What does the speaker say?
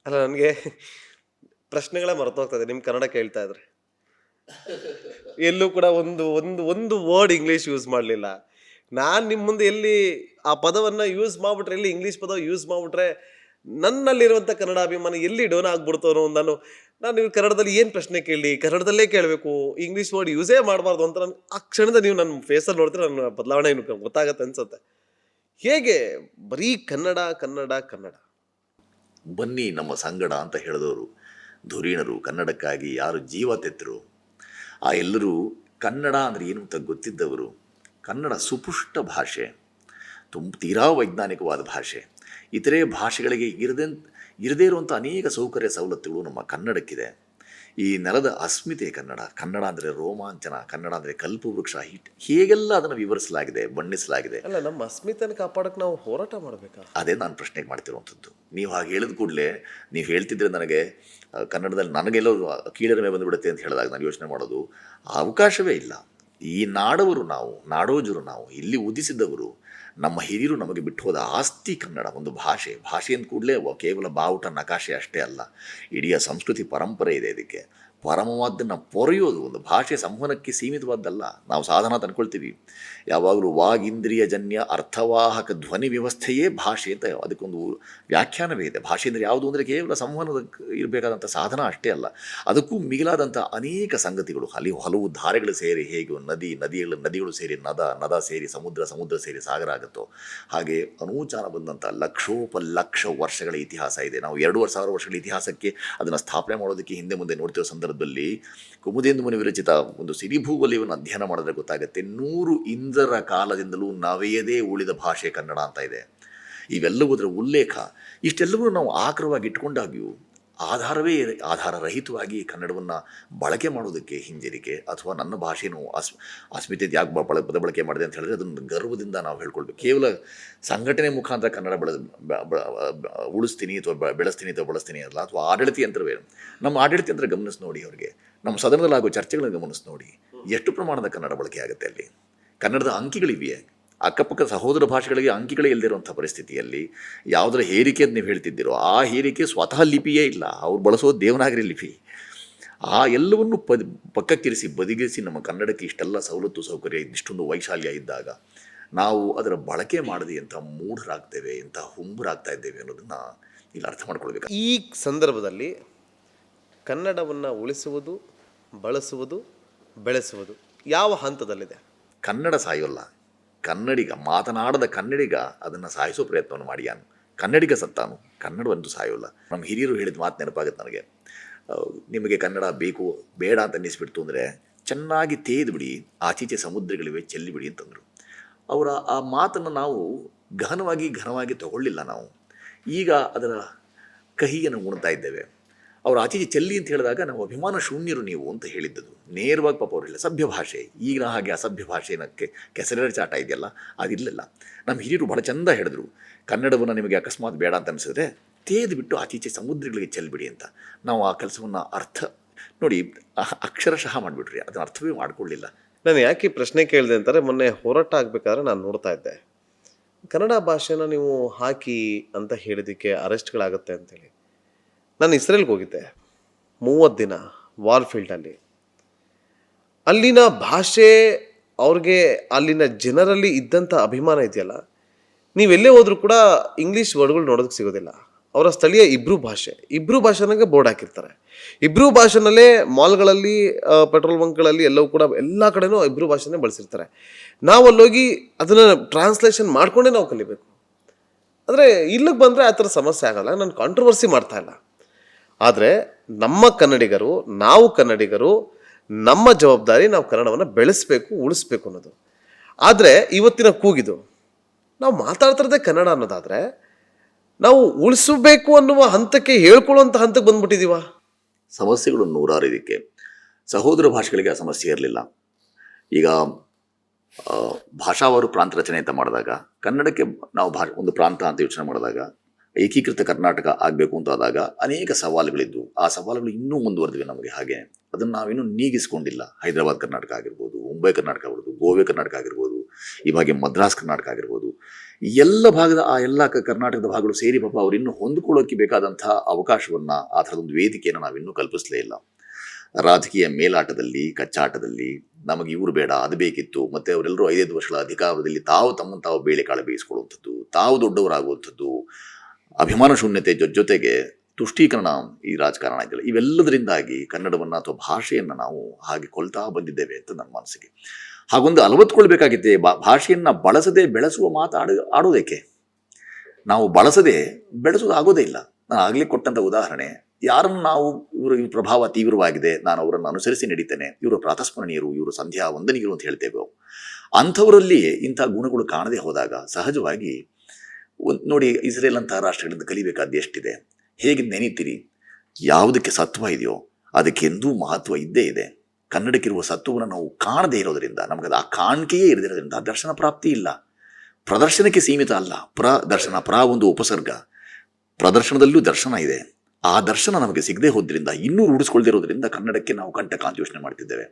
ಅಲ್ಲ ನನಗೆ ಪ್ರಶ್ನೆಗಳೇ ಮರ್ತೋಗ್ತದೆ ನಿಮ್ಮ ಕನ್ನಡ ಕೇಳ್ತಾ ಇದ್ರೆ. ಎಲ್ಲೂ ಕೂಡ ಒಂದು ಒಂದು ಒಂದು ವರ್ಡ್ ಇಂಗ್ಲೀಷ್ ಯೂಸ್ ಮಾಡಲಿಲ್ಲ. ನಾನು ನಿಮ್ಮ ಮುಂದೆ ಎಲ್ಲಿ ಆ ಪದವನ್ನು ಯೂಸ್ ಮಾಡಿಬಿಟ್ರೆ, ಎಲ್ಲಿ ಇಂಗ್ಲೀಷ್ ಪದ ಯೂಸ್ ಮಾಡಿಬಿಟ್ರೆ ನನ್ನಲ್ಲಿರುವಂಥ ಕನ್ನಡ ಅಭಿಮಾನ ಎಲ್ಲಿ ಡೌನ್ ಆಗ್ಬಿಡ್ತು ಅನ್ನೋ ನಾನು ನಾನು ನೀವು ಕನ್ನಡದಲ್ಲಿ ಏನು ಪ್ರಶ್ನೆ ಕೇಳಲಿ, ಕನ್ನಡದಲ್ಲೇ ಕೇಳಬೇಕು, ಇಂಗ್ಲೀಷ್ ವರ್ಡ್ ಯೂಸೇ ಮಾಡಬಾರ್ದು ಅಂತ ನಾನು ಆ ಕ್ಷಣದ ನೀವು ನನ್ನ ಫೇಸಲ್ಲಿ ನೋಡ್ತೀರ ನನ್ನ ಬದಲಾವಣೆ ಗೊತ್ತಾಗತ್ತೆ ಅನ್ಸುತ್ತೆ. ಹೇಗೆ ಬರೀ ಕನ್ನಡ ಕನ್ನಡ ಕನ್ನಡ? ಬನ್ನಿ ನಮ್ಮ ಸಂಗಡ ಅಂತ ಹೇಳಿದವರು ಧುರೀಣರು, ಕನ್ನಡಕ್ಕಾಗಿ ಯಾರು ಜೀವ ತೆತ್ತರು, ಆ ಎಲ್ಲರೂ ಕನ್ನಡ ಅಂದರೆ ಏನು ಅಂತ ಗೊತ್ತಿದ್ದವರು. ಕನ್ನಡ ಸುಪುಷ್ಟ ಭಾಷೆ, ತೀರಾ ವೈಜ್ಞಾನಿಕವಾದ ಭಾಷೆ. ಇತರೆ ಭಾಷೆಗಳಿಗೆ ಇರದೇ ಇರುವಂಥ ಅನೇಕ ಸೌಕರ್ಯ ಸವಲತ್ತುಗಳು ನಮ್ಮ ಕನ್ನಡಕ್ಕಿದೆ. ಈ ನೆಲದ ಅಸ್ಮಿತೆ ಕನ್ನಡ. ಕನ್ನಡ ಅಂದರೆ ರೋಮಾಂಚನ, ಕನ್ನಡ ಅಂದರೆ ಕಲ್ಪವೃಕ್ಷ. ಹೇಗೆಲ್ಲ ಅದನ್ನು ವಿವರಿಸಲಾಗಿದೆ, ಬಣ್ಣಿಸಲಾಗಿದೆ. ಅಲ್ಲ, ನಮ್ಮ ಅಸ್ಮಿತೆನ ಕಾಪಾಡಕ್ಕೆ ನಾವು ಹೋರಾಟ ಮಾಡಬೇಕಾ? ಅದೇ ನಾನು ಪ್ರಶ್ನೆಗೆ ಮಾಡ್ತಿರುವಂಥದ್ದು. ನೀವು ಹಾಗೆ ಹೇಳಿದ ಕೂಡಲೇ ನೀವು ಹೇಳ್ತಿದ್ರೆ ನನಗೆ ಕನ್ನಡದಲ್ಲಿ ನನಗೆಲ್ಲೋ ಕೀಳರಿಮೆ ಬಂದುಬಿಡುತ್ತೆ ಅಂತ ಹೇಳಿದಾಗ ನಾನು ಯೋಚನೆ ಮಾಡೋದು ಅವಕಾಶವೇ ಇಲ್ಲ. ಈ ನಾಡವರು ನಾವು, ನಾಡೋಜರು ನಾವು, ಇಲ್ಲಿ ಉದಿಸಿದವರು, ನಮ್ಮ ಹಿರಿಯರು ನಮಗೆ ಬಿಟ್ಟು ಹೋದ ಆಸ್ತಿ ಕನ್ನಡ. ಒಂದು ಭಾಷೆ ಅಂದ ಕೂಡಲೇ ಕೇವಲ ಬಾವುಟ ನಕಾಶೆ ಅಷ್ಟೇ ಅಲ್ಲ, ಇಡೀ ಸಂಸ್ಕೃತಿ ಪರಂಪರೆ ಇದೆ. ಇದಕ್ಕೆ ಪರಮವಾದ್ದನ್ನು ಪೊರೆಯೋದು ಒಂದು ಭಾಷೆ ಸಂವಹನಕ್ಕೆ ಸೀಮಿತವಾದ್ದಲ್ಲ. ನಾವು ಸಾಧನ ತಂದ್ಕೊಳ್ತೀವಿ ಯಾವಾಗಲೂ. ವಾಗೀಂದ್ರಿಯ ಜನ್ಯ ಅರ್ಥವಾಹಕ ಧ್ವನಿ ವ್ಯವಸ್ಥೆಯೇ ಭಾಷೆ ಅಂತ ಅದಕ್ಕೊಂದು ವ್ಯಾಖ್ಯಾನವೇ ಇದೆ. ಭಾಷೆ ಅಂದರೆ ಯಾವುದು ಅಂದರೆ ಕೇವಲ ಸಂವಹನದ ಇರಬೇಕಾದಂಥ ಸಾಧನ ಅಷ್ಟೇ ಅಲ್ಲ, ಅದಕ್ಕೂ ಮಿಗಿಲಾದಂಥ ಅನೇಕ ಸಂಗತಿಗಳು. ಅಲ್ಲಿ ಹಲವು ಧಾರೆಗಳು ಸೇರಿ, ಹೇಗೆ ನದಿಗಳು ಸೇರಿ ನದ ಸೇರಿ ಸಮುದ್ರ ಸೇರಿ ಸಾಗರ ಆಗುತ್ತೋ ಹಾಗೆ ಅನೂಚಾನ ಬಂದಂಥ ಲಕ್ಷೋಪಲಕ್ಷ ವರ್ಷಗಳ ಇತಿಹಾಸ ಇದೆ. ನಾವು 2,500 ವರ್ಷಗಳ ಇತಿಹಾಸಕ್ಕೆ ಅದನ್ನು ಸ್ಥಾಪನೆ ಮಾಡೋದಕ್ಕೆ ಹಿಂದೆ ಮುಂದೆ ನೋಡ್ತಿರೋ ಸಂದರ್ಭದಲ್ಲಿ ಕುಮುದೇಂದು ಮುನಿ ವಿರಚಿತ ಒಂದು ಸಿರಿಭೂವಲಯವನ್ನು ಅಧ್ಯಯನ ಮಾಡಿದ್ರೆ ಗೊತ್ತಾಗುತ್ತೆ, 100 ಇಂದ್ರರ ಕಾಲದಿಂದಲೂ ನವೆಯದೇ ಉಳಿದ ಭಾಷೆ ಕನ್ನಡ ಅಂತ ಇದೆ. ಇವೆಲ್ಲವುದರ ಉಲ್ಲೇಖ. ಇಷ್ಟೆಲ್ಲವೂ ನಾವು ಆಕರವಾಗಿ ಇಟ್ಕೊಂಡಾಗ್ಯೂ ಆಧಾರರಹಿತವಾಗಿ ಕನ್ನಡವನ್ನು ಬಳಕೆ ಮಾಡೋದಕ್ಕೆ ಹಿಂಜರಿಕೆ, ಅಥವಾ ನನ್ನ ಭಾಷೆನೂ ಅಸ್ಮಿತೆ ಯಾಕೆ ಪದ ಬಳಕೆ ಮಾಡಿದೆ ಅಂತ ಹೇಳಿದ್ರೆ ಅದನ್ನು ಗರ್ವದಿಂದ ನಾವು ಹೇಳ್ಕೊಳ್ಬೇಕು. ಕೇವಲ ಸಂಘಟನೆ ಮುಖಾಂತರ ಕನ್ನಡ ಉಳಿಸ್ತೀನಿ ಅಥವಾ ಬೆಳೆಸ್ತೀನಿ ಅಥವಾ ಬಳಸ್ತೀನಿ ಅಲ್ಲ, ಅಥವಾ ಆಡಳಿತ ಯಂತ್ರವೇ. ನಮ್ಮ ಆಡಳಿತ ಯಂತ್ರ ಗಮನಿಸಿ ನೋಡಿ, ಅವರಿಗೆ ನಮ್ಮ ಸದನದಲ್ಲಾಗೋ ಚರ್ಚೆಗಳನ್ನು ಗಮನಿಸಿ ನೋಡಿ, ಎಷ್ಟು ಪ್ರಮಾಣದ ಕನ್ನಡ ಬಳಕೆ ಆಗುತ್ತೆ ಅಲ್ಲಿ. ಕನ್ನಡದ ಅಂಕಿಗಳಿವೆಯೇ? ಅಕ್ಕಪಕ್ಕ ಸಹೋದರ ಭಾಷೆಗಳಿಗೆ ಅಂಕಿಗಳೇ ಇಲ್ಲದಿರುವಂಥ ಪರಿಸ್ಥಿತಿಯಲ್ಲಿ ಯಾವುದರ ಹೇರಿಕೆ ಅಂತ ನೀವು ಹೇಳ್ತಿದ್ದೀರೋ ಆ ಹೇರಿಕೆ ಸ್ವತಃ ಲಿಪಿಯೇ ಇಲ್ಲ, ಅವ್ರು ಬಳಸೋದು ದೇವನಾಗರಿ ಲಿಪಿ. ಆ ಎಲ್ಲವನ್ನು ಪಕ್ಕಕ್ಕಿರಿಸಿ ಬದಿಗಿರಿಸಿ ನಮ್ಮ ಕನ್ನಡಕ್ಕೆ ಇಷ್ಟೆಲ್ಲ ಸವಲತ್ತು ಸೌಕರ್ಯ, ಇಷ್ಟೊಂದು ವೈಶಾಲ್ಯ ಇದ್ದಾಗ ನಾವು ಅದರ ಬಳಕೆ ಮಾಡದೆ ಎಂಥ ಮೂಢರಾಗ್ತೇವೆ, ಎಂಥ ಹುಂಬರಾಗ್ತಾ ಇದ್ದೇವೆ ಅನ್ನೋದನ್ನು ಇಲ್ಲಿ ಅರ್ಥ ಮಾಡ್ಕೊಳ್ಬೇಕು. ಈ ಸಂದರ್ಭದಲ್ಲಿ ಕನ್ನಡವನ್ನು ಉಳಿಸುವುದು, ಬಳಸುವುದು, ಬೆಳೆಸುವುದು ಯಾವ ಹಂತದಲ್ಲಿದೆ? ಕನ್ನಡ ಸಾಯೋಲ್ಲ. ಕನ್ನಡಿಗ, ಮಾತನಾಡದ ಕನ್ನಡಿಗ ಅದನ್ನು ಸಾಯಿಸೋ ಪ್ರಯತ್ನವನ್ನು ಮಾಡಿಯಾನು. ಕನ್ನಡಿಗ ಸತ್ತಾನು, ಕನ್ನಡವಂತೂ ಸಾಯೋಲ್ಲ. ನಮ್ಮ ಹಿರಿಯರು ಹೇಳಿದ ಮಾತು ನೆನಪಾಗುತ್ತೆ ನನಗೆ. ನಿಮಗೆ ಕನ್ನಡ ಬೇಕು ಬೇಡ ಅಂತ ಅನ್ನಿಸ್ಬಿಡ್ತು ಅಂದರೆ ಚೆನ್ನಾಗಿ ತೇದ್ಬಿಡಿ, ಆಚೀಚೆ ಸಮುದ್ರಗಳಿವೆ ಚೆಲ್ಲಿಬಿಡಿ ಅಂತಂದರು. ಅವರ ಆ ಮಾತನ್ನು ನಾವು ಘನವಾಗಿ ತಗೊಳ್ಳಿಲ್ಲ. ನಾವು ಈಗ ಅದರ ಕಹಿಯನ್ನು ಉಣ್ತಾ ಇದ್ದೇವೆ. ಅವರು ಆಚೆಗೆ ಚೆಲ್ಲಿ ಅಂತ ಹೇಳಿದಾಗ ನಾವು ಅಭಿಮಾನ ಶೂನ್ಯರು ನೀವು ಅಂತ ಹೇಳಿದ್ದದು ನೇರವಾಗಿ. ಪಾಪ ಅವರು ಇಲ್ಲ ಸಭ್ಯ ಭಾಷೆ, ಈಗಿನ ಹಾಗೆ ಅಸಭ್ಯ ಭಾಷೆನಕ್ಕೆ ಕೆಸರೆರ ಚಾಟ ಇದೆಯಲ್ಲ, ಅದಿರಲಿಲ್ಲ. ನಮ್ಮ ಹಿರಿಯರು ಬಹಳ ಚಂದ ಹೇಳಿದ್ರು, ಕನ್ನಡವನ್ನು ನಿಮಗೆ ಅಕಸ್ಮಾತ್ ಬೇಡ ಅಂತ ಅನಿಸಿದ್ರೆ ತೇದು ಬಿಟ್ಟು ಆಚೀಚೆ ಸಮುದ್ರಗಳಿಗೆ ಚೆಲ್ಬಿಡಿ ಅಂತ. ನಾವು ಆ ಕೆಲಸವನ್ನು ನೋಡಿ ಅಕ್ಷರಶಃ ಮಾಡಿಬಿಟ್ರಿ, ಅದನ್ನು ಅರ್ಥವೇ ಮಾಡ್ಕೊಳ್ಳಿಲ್ಲ. ನಾನು ಯಾಕೆ ಪ್ರಶ್ನೆ ಕೇಳಿದೆ ಅಂತಾರೆ, ಮೊನ್ನೆ ಹೋರಾಟ ಆಗಬೇಕಾದ್ರೆ ನಾನು ನೋಡ್ತಾ ಇದ್ದೆ, ಕನ್ನಡ ಭಾಷೆನ ನೀವು ಹಾಕಿ ಅಂತ ಹೇಳಿದ್ದಕ್ಕೆ ಅರೆಸ್ಟ್ಗಳಾಗುತ್ತೆ ಅಂತೇಳಿ. ನಾನು ಇಸ್ರೇಲ್ಗೆ ಹೋಗಿದ್ದೆ 30 ದಿನ ವಾರ್ಫೀಲ್ಡಲ್ಲಿ. ಅಲ್ಲಿನ ಭಾಷೆ, ಅವ್ರಿಗೆ ಅಲ್ಲಿನ ಜನರಲ್ಲಿ ಇದ್ದಂಥ ಅಭಿಮಾನ ಇದೆಯಲ್ಲ, ನೀವೆಲ್ಲೇ ಹೋದರೂ ಕೂಡ ಇಂಗ್ಲೀಷ್ ವರ್ಡ್ಗಳು ನೋಡೋದಕ್ಕೆ ಸಿಗೋದಿಲ್ಲ. ಅವರ ಸ್ಥಳೀಯ ಇಬ್ರು ಭಾಷೆನಾಗೆ ಬೋರ್ಡ್ ಹಾಕಿರ್ತಾರೆ. ಇಬ್ರು ಭಾಷೆನಲ್ಲೇ ಮಾಲ್ಗಳಲ್ಲಿ, ಪೆಟ್ರೋಲ್ ಬಂಕ್ಗಳಲ್ಲಿ ಎಲ್ಲವೂ ಕೂಡ ಎಲ್ಲ ಕಡೆನೂ ಇಬ್ರು ಭಾಷೆನೇ ಬಳಸಿರ್ತಾರೆ. ನಾವು ಅಲ್ಲೋಗಿ ಅದನ್ನು ಟ್ರಾನ್ಸ್ಲೇಷನ್ ಮಾಡಿಕೊಂಡೇ ನಾವು ಕಲಿಬೇಕು. ಆದರೆ ಇಲ್ಲಿಗೆ ಬಂದರೆ ಆ ಥರ ಸಮಸ್ಯೆ ಆಗಲ್ಲ. ನಾನು ಕಾಂಟ್ರವರ್ಸಿ ಮಾಡ್ತಾ ಇಲ್ಲ. ಆದರೆ ನಮ್ಮ ಕನ್ನಡಿಗರು ನಮ್ಮ ಜವಾಬ್ದಾರಿ, ನಾವು ಕನ್ನಡವನ್ನು ಬೆಳೆಸಬೇಕು, ಉಳಿಸ್ಬೇಕು ಅನ್ನೋದು. ಆದರೆ ಇವತ್ತಿನ ಕೂಗಿದು ನಾವು ಮಾತಾಡ್ತಿರೋದೇ ಕನ್ನಡ ಅನ್ನೋದಾದರೆ ನಾವು ಉಳಿಸಬೇಕು ಅನ್ನುವ ಹಂತಕ್ಕೆ, ಹೇಳ್ಕೊಳ್ಳುವಂಥ ಹಂತಕ್ಕೆ ಬಂದ್ಬಿಟ್ಟಿದೀವ. ಸಮಸ್ಯೆಗಳು ನೂರಾರು. ಇದಕ್ಕೆ ಸಹೋದರ ಭಾಷೆಗಳಿಗೆ ಆ ಸಮಸ್ಯೆ ಇರಲಿಲ್ಲ. ಈಗ ಭಾಷಾವಾರು ಪ್ರಾಂತ ರಚನೆ ಅಂತ ಮಾಡಿದಾಗ, ಕನ್ನಡಕ್ಕೆ ನಾವು ಒಂದು ಪ್ರಾಂತ ಅಂತ ಯೋಚನೆ ಮಾಡಿದಾಗ, ಏಕೀಕೃತ ಕರ್ನಾಟಕ ಆಗಬೇಕು ಅಂತ ಆದಾಗ ಅನೇಕ ಸವಾಲುಗಳಿದ್ವು. ಆ ಸವಾಲುಗಳು ಇನ್ನೂ ಮುಂದುವರೆದಿವೆ ನಮಗೆ. ಹಾಗೆ ಅದನ್ನು ನಾವಿನ್ನೂ ನೀಗಿಸ್ಕೊಂಡಿಲ್ಲ. ಹೈದರಾಬಾದ್ ಕರ್ನಾಟಕ ಆಗಿರ್ಬೋದು, ಮುಂಬೈ ಕರ್ನಾಟಕ ಆಗಿರ್ಬೋದು, ಗೋವೆ ಕರ್ನಾಟಕ ಆಗಿರ್ಬೋದು, ಇವಾಗ ಮದ್ರಾಸ್ ಕರ್ನಾಟಕ ಆಗಿರ್ಬೋದು, ಎಲ್ಲ ಭಾಗದ ಆ ಎಲ್ಲ ಕರ್ನಾಟಕದ ಭಾಗಗಳು ಸೇರಿ ಪಾಪ ಅವ್ರು ಇನ್ನೂ ಹೊಂದಿಕೊಳ್ಳೋಕೆ ಬೇಕಾದಂತಹ ಅವಕಾಶವನ್ನ, ಆ ಥರದೊಂದು ವೇದಿಕೆಯನ್ನು ನಾವಿನ್ನೂ ಕಲ್ಪಿಸಲೇ ಇಲ್ಲ. ರಾಜಕೀಯ ಮೇಲಾಟದಲ್ಲಿ, ಕಚ್ಚಾಟದಲ್ಲಿ ನಮಗೆ ಇವರು ಬೇಡ ಅದು ಬೇಕಿತ್ತು, ಮತ್ತೆ ಅವರೆಲ್ಲರೂ 5 ವರ್ಷಗಳ ಅಧಿಕಾರದಲ್ಲಿ ತಮ್ಮನ್ನು ತಾವು ಬೇಳೆಕಾಳು ಬೇಯಿಸ್ಕೊಳ್ಳುವಂಥದ್ದು, ತಾವು ದೊಡ್ಡವರಾಗುವಂಥದ್ದು, ಅಭಿಮಾನ ಶೂನ್ಯತೆ ಜೊತೆಗೆ ತುಷ್ಟೀಕರಣ ಈ ರಾಜಕಾರಣ ಇದೆಯಲ್ಲ, ಇವೆಲ್ಲದರಿಂದಾಗಿ ಕನ್ನಡವನ್ನು ಅಥವಾ ಭಾಷೆಯನ್ನು ನಾವು ಹಾಗೆ ಕೊಲ್ತಾ ಬಂದಿದ್ದೇವೆ ಅಂತ ನನ್ನ ಮನಸ್ಸಿಗೆ. ಹಾಗೊಂದು ಅಳವತ್ಕೊಳ್ಬೇಕಾಗಿದೆ. ಭಾಷೆಯನ್ನು ಬಳಸದೆ ಬೆಳೆಸುವ ಆಡೋದೇಕೆ? ನಾವು ಬಳಸದೆ ಬೆಳೆಸೋದು ಆಗೋದೇ ಇಲ್ಲ. ನಾನು ಆಗಲೇ ಕೊಟ್ಟಂಥ ಉದಾಹರಣೆ, ಯಾರನ್ನು ನಾವು ಇವರು ಪ್ರಭಾವ ತೀವ್ರವಾಗಿದೆ, ನಾನು ಅವರನ್ನು ಅನುಸರಿಸಿ ನಡೀತೇನೆ, ಇವರು ಪ್ರಾತಸ್ಮರಣೀಯರು, ಇವರು ಸಂಧ್ಯಾ ವಂದನೀಯರು ಅಂತ ಹೇಳ್ತೇವೆ. ಅಂಥವರಲ್ಲಿ ಇಂಥ ಗುಣಗಳು ಕಾಣದೇ ಹೋದಾಗ ಸಹಜವಾಗಿ ನೋಡಿ, ಇಸ್ರೇಲ್ ಅಂತಹ ರಾಷ್ಟ್ರಗಳಿಂದ ಕಲಿಬೇಕಾದ ಎಷ್ಟಿದೆ. ಹೇಗೆ ನೆನೀತೀರಿ? ಯಾವುದಕ್ಕೆ ಸತ್ವ ಇದೆಯೋ ಅದಕ್ಕೆಂದೂ ಮಹತ್ವ ಇದ್ದೇ ಇದೆ. ಕನ್ನಡಕ್ಕಿರುವ ಸತ್ವವನ್ನು ನಾವು ಕಾಣದೇ ಇರೋದರಿಂದ, ನಮಗದು ಆ ಕಾಣಿಕೆಯೇ ಇರದಿರೋದ್ರಿಂದ ದರ್ಶನ ಪ್ರಾಪ್ತಿ ಇಲ್ಲ. ಪ್ರದರ್ಶನಕ್ಕೆ ಸೀಮಿತ ಅಲ್ಲ, ಪ್ರದರ್ಶನ ಒಂದು ಉಪಸರ್ಗ. ಪ್ರದರ್ಶನದಲ್ಲೂ ದರ್ಶನ ಇದೆ. ಆ ದರ್ಶನ ನಮಗೆ ಸಿಗದೆ ಹೋದ್ರಿಂದ, ಇನ್ನೂ ರೂಢಿಸ್ಕೊಳ್ದಿರೋದ್ರಿಂದ ಕನ್ನಡಕ್ಕೆ ನಾವು ಕಂಟಕ ಅಂತ ಯೋಚನೆ ಮಾಡ್ತಿದ್ದೇವೆ.